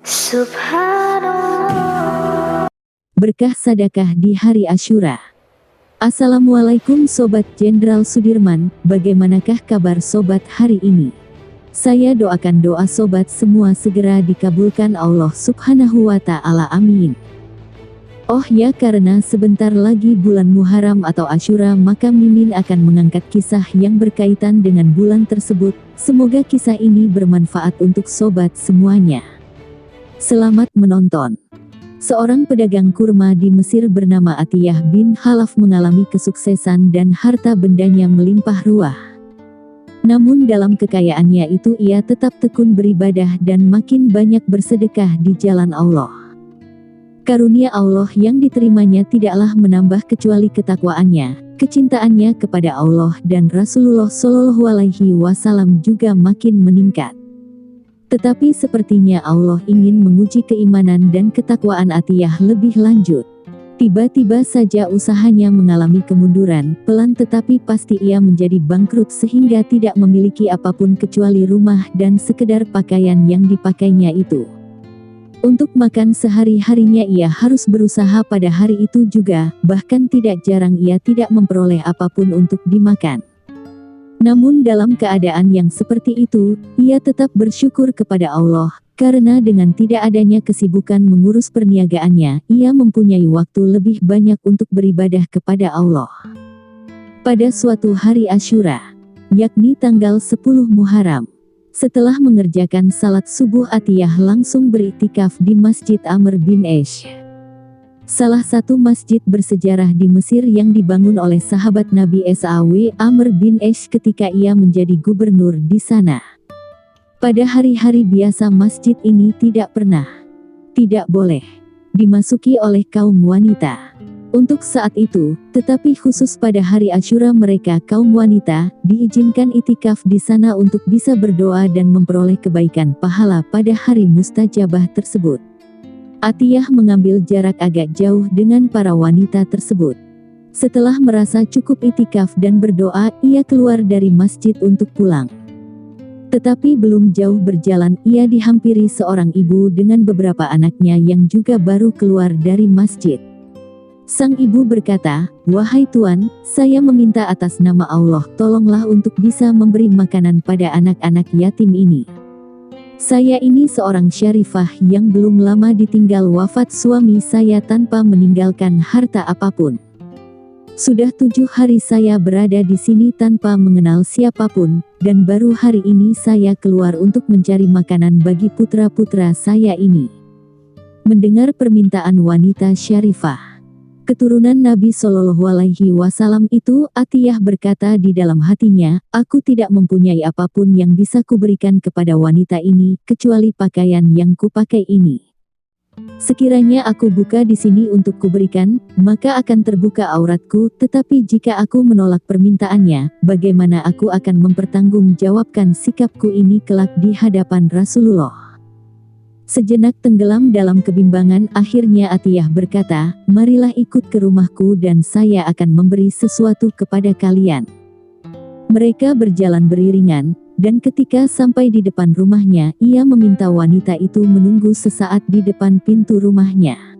Subhanallah. Berkah sedekah di hari Asyura. Assalamualaikum Sobat Jenderal Sudirman, bagaimanakah kabar Sobat hari ini? Saya doakan doa Sobat semua segera dikabulkan Allah Subhanahu wa Ta'ala, amin. Oh ya, karena sebentar lagi bulan Muharram atau Asyura, maka Mimin akan mengangkat kisah yang berkaitan dengan bulan tersebut. Semoga kisah ini bermanfaat untuk Sobat semuanya. Selamat menonton. Seorang pedagang kurma di Mesir bernama Atiyah bin Khalaf mengalami kesuksesan dan harta bendanya melimpah ruah. Namun dalam kekayaannya itu ia tetap tekun beribadah dan makin banyak bersedekah di jalan Allah. Karunia Allah yang diterimanya tidaklah menambah kecuali ketakwaannya, kecintaannya kepada Allah dan Rasulullah Shallallahu Alaihi Wasallam juga makin meningkat. Tetapi sepertinya Allah ingin menguji keimanan dan ketakwaan Atiyah lebih lanjut. Tiba-tiba saja usahanya mengalami kemunduran, pelan tetapi pasti ia menjadi bangkrut sehingga tidak memiliki apapun kecuali rumah dan sekedar pakaian yang dipakainya itu. Untuk makan sehari-harinya ia harus berusaha pada hari itu juga, bahkan tidak jarang ia tidak memperoleh apapun untuk dimakan. Namun dalam keadaan yang seperti itu, ia tetap bersyukur kepada Allah, karena dengan tidak adanya kesibukan mengurus perniagaannya, ia mempunyai waktu lebih banyak untuk beribadah kepada Allah. Pada suatu hari Asyura, yakni tanggal 10 Muharram, setelah mengerjakan salat subuh Atiyah langsung beriktikaf di Masjid Amr bin Aish. Salah satu masjid bersejarah di Mesir yang dibangun oleh sahabat Nabi SAW Amr bin Aish ketika ia menjadi gubernur di sana. Pada hari-hari biasa masjid ini tidak boleh dimasuki oleh kaum wanita. Untuk saat itu, tetapi khusus pada hari Asyura mereka kaum wanita diizinkan itikaf di sana untuk bisa berdoa dan memperoleh kebaikan pahala pada hari mustajabah tersebut. Atiyah mengambil jarak agak jauh dengan para wanita tersebut. Setelah merasa cukup itikaf dan berdoa, ia keluar dari masjid untuk pulang. Tetapi belum jauh berjalan, ia dihampiri seorang ibu dengan beberapa anaknya yang juga baru keluar dari masjid. Sang ibu berkata, "Wahai Tuan, saya meminta atas nama Allah, tolonglah untuk bisa memberi makanan pada anak-anak yatim ini. Saya ini seorang syarifah yang belum lama ditinggal wafat suami saya tanpa meninggalkan harta apapun. Sudah 7 hari saya berada di sini tanpa mengenal siapapun, dan baru hari ini saya keluar untuk mencari makanan bagi putra-putra saya ini." Mendengar permintaan wanita syarifah keturunan Nabi Shallallahu Alaihi Wasallam itu, Atiyah berkata di dalam hatinya, "Aku tidak mempunyai apapun yang bisa kuberikan kepada wanita ini, kecuali pakaian yang kupakai ini. Sekiranya aku buka di sini untuk kuberikan, maka akan terbuka auratku, tetapi jika aku menolak permintaannya, bagaimana aku akan mempertanggungjawabkan sikapku ini kelak di hadapan Rasulullah?" Sejenak tenggelam dalam kebimbangan, akhirnya Atiyah berkata, "Marilah ikut ke rumahku dan saya akan memberi sesuatu kepada kalian." Mereka berjalan beriringan, dan ketika sampai di depan rumahnya, ia meminta wanita itu menunggu sesaat di depan pintu rumahnya.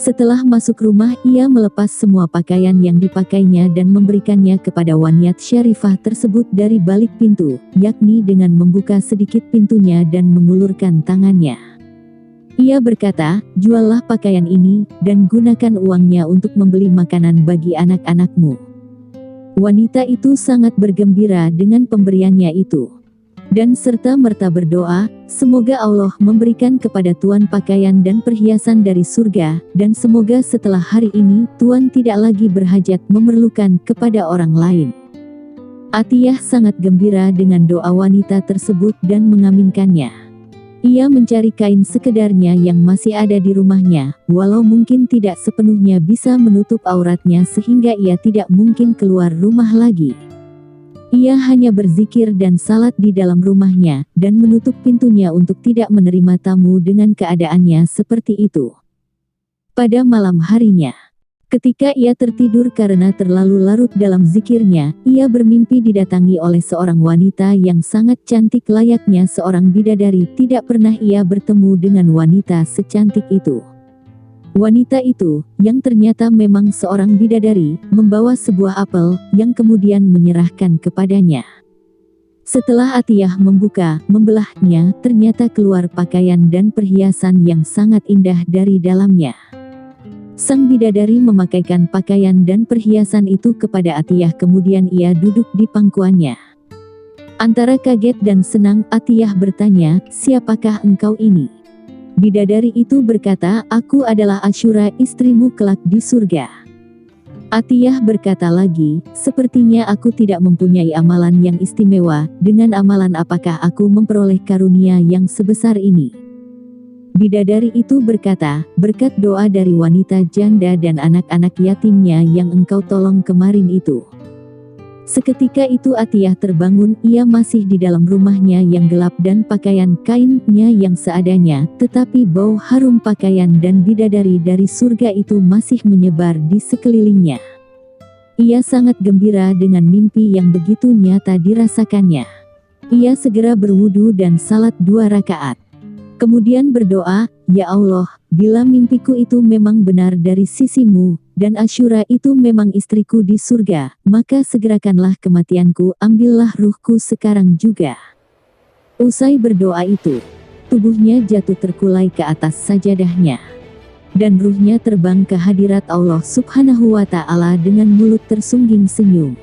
Setelah masuk rumah, ia melepas semua pakaian yang dipakainya dan memberikannya kepada wanita syarifah tersebut dari balik pintu, yakni dengan membuka sedikit pintunya dan mengulurkan tangannya. Ia berkata, "Juallah pakaian ini, dan gunakan uangnya untuk membeli makanan bagi anak-anakmu." Wanita itu sangat bergembira dengan pemberiannya itu, dan serta-merta berdoa, "Semoga Allah memberikan kepada Tuan pakaian dan perhiasan dari surga, dan semoga setelah hari ini, Tuan tidak lagi berhajat memerlukan kepada orang lain." Atiyah sangat gembira dengan doa wanita tersebut dan mengaminkannya. Ia mencari kain sekedarnya yang masih ada di rumahnya, walau mungkin tidak sepenuhnya bisa menutup auratnya sehingga ia tidak mungkin keluar rumah lagi. Ia hanya berzikir dan salat di dalam rumahnya, dan menutup pintunya untuk tidak menerima tamu dengan keadaannya seperti itu. Pada malam harinya, Ketika ia tertidur karena terlalu larut dalam zikirnya, ia bermimpi didatangi oleh seorang wanita yang sangat cantik layaknya seorang bidadari. Tidak pernah ia bertemu dengan wanita secantik itu. Wanita itu, yang ternyata memang seorang bidadari, membawa sebuah apel, yang kemudian menyerahkan kepadanya. Setelah Atiyah membelahnya, ternyata keluar pakaian dan perhiasan yang sangat indah dari dalamnya. Sang bidadari memakaikan pakaian dan perhiasan itu kepada Atiyah, kemudian ia duduk di pangkuannya. Antara kaget dan senang, Atiyah bertanya, "Siapakah engkau ini?" Bidadari itu berkata, "Aku adalah Asyura, istrimu kelak di surga." Atiyah berkata lagi, "Sepertinya aku tidak mempunyai amalan yang istimewa, dengan amalan apakah aku memperoleh karunia yang sebesar ini?" Bidadari itu berkata, "Berkat doa dari wanita janda dan anak-anak yatimnya yang engkau tolong kemarin itu." Seketika itu Atiyah terbangun, ia masih di dalam rumahnya yang gelap dan pakaian kainnya yang seadanya, tetapi bau harum pakaian dan bidadari dari surga itu masih menyebar di sekelilingnya. Ia sangat gembira dengan mimpi yang begitu nyata dirasakannya. Ia segera berwudu dan salat 2 rakaat. Kemudian berdoa, "Ya Allah, bila mimpiku itu memang benar dari sisimu, dan Asyura itu memang istriku di surga, maka segerakanlah kematianku, ambillah ruhku sekarang juga." Usai berdoa itu, tubuhnya jatuh terkulai ke atas sajadahnya. Dan ruhnya terbang ke hadirat Allah Subhanahu wa Ta'ala dengan mulut tersungging senyum.